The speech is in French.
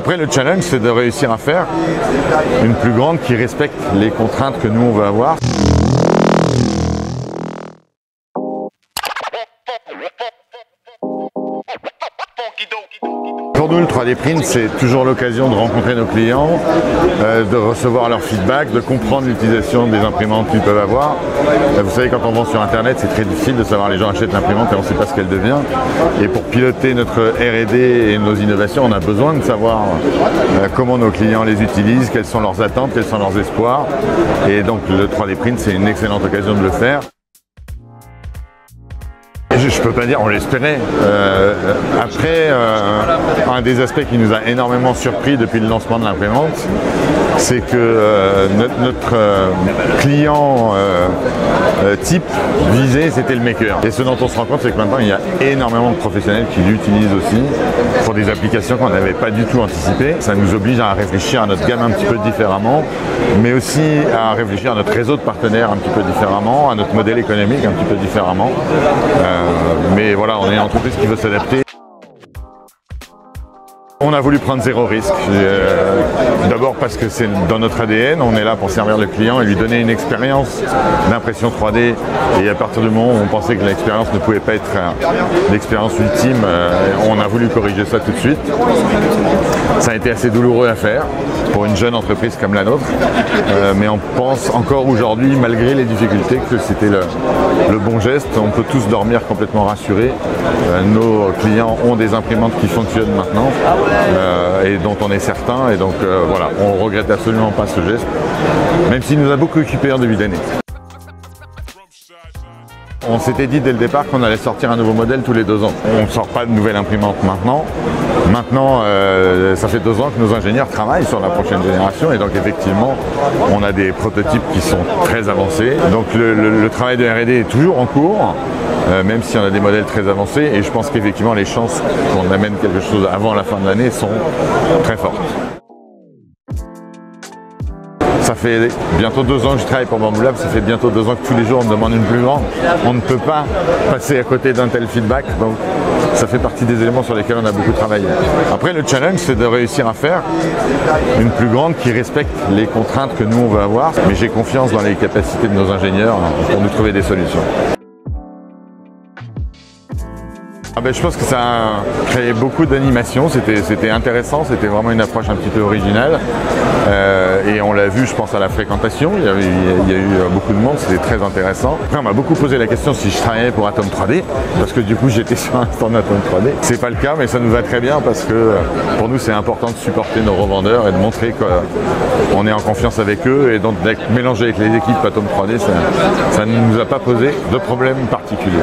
Après, le challenge, c'est de réussir à faire une plus grande qui respecte les contraintes que nous, on veut avoir. Pour nous, le 3D Print, c'est toujours l'occasion de rencontrer nos clients, de recevoir leur feedback, de comprendre l'utilisation des imprimantes qu'ils peuvent avoir. Vous savez, quand on vend sur Internet, c'est très difficile de savoir les gens achètent l'imprimante et on ne sait pas ce qu'elle devient. Et pour piloter notre R&D et nos innovations, on a besoin de savoir comment nos clients les utilisent, quelles sont leurs attentes, quels sont leurs espoirs. Et donc, le 3D Print, c'est une excellente occasion de le faire. Je peux pas dire, on l'espérait. Après, un des aspects qui nous a énormément surpris depuis le lancement de l'imprimante, c'est que notre client type visé, c'était le maker. Et ce dont on se rend compte, c'est que maintenant, il y a énormément de professionnels qui l'utilisent aussi pour des applications qu'on n'avait pas du tout anticipées. Ça nous oblige à réfléchir à notre gamme un petit peu différemment, mais aussi à réfléchir à notre réseau de partenaires un petit peu différemment, à notre modèle économique un petit peu différemment. Mais voilà, on est une entreprise qui veut s'adapter. On a voulu prendre zéro risque. D'abord parce que c'est dans notre ADN, on est là pour servir le client et lui donner une expérience d'impression 3D. Et à partir du moment où on pensait que l'expérience ne pouvait pas être l'expérience ultime, on a voulu corriger ça tout de suite. Ça a été assez douloureux à faire pour une jeune entreprise comme la nôtre. Mais on pense encore aujourd'hui, malgré les difficultés, que c'était le bon geste. On peut tous dormir complètement rassurés. Nos clients ont des imprimantes qui fonctionnent maintenant. Et dont on est certain, et donc voilà, on ne regrette absolument pas ce geste, même s'il nous a beaucoup occupé en début d'année. On s'était dit dès le départ qu'on allait sortir un nouveau modèle tous les 2 ans. On ne sort pas de nouvelle imprimante maintenant. Maintenant, ça fait 2 ans que nos ingénieurs travaillent sur la prochaine génération et donc effectivement, on a des prototypes qui sont très avancés. Donc le travail de R&D est toujours en cours, même si on a des modèles très avancés et je pense qu'effectivement les chances qu'on amène quelque chose avant la fin de l'année sont très fortes. Ça fait bientôt 2 ans que je travaille pour Bamboo Lab, ça fait bientôt 2 ans que tous les jours on me demande une plus grande. On ne peut pas passer à côté d'un tel feedback, donc ça fait partie des éléments sur lesquels on a beaucoup travaillé. Après, le challenge, c'est de réussir à faire une plus grande qui respecte les contraintes que nous on veut avoir, mais j'ai confiance dans les capacités de nos ingénieurs pour nous trouver des solutions. Je pense que ça a créé beaucoup d'animation, c'était intéressant, c'était vraiment une approche un petit peu originale et on l'a vu, je pense, à la fréquentation, il y a eu beaucoup de monde, c'était très intéressant. Après, on m'a beaucoup posé la question si je travaillais pour Atom 3D, parce que du coup j'étais sur un stand Atom 3D. C'est pas le cas, mais ça nous va très bien parce que pour nous c'est important de supporter nos revendeurs et de montrer qu'on est en confiance avec eux et donc d'être mélangé avec les équipes Atom 3D, ça ne nous a pas posé de problème particulier.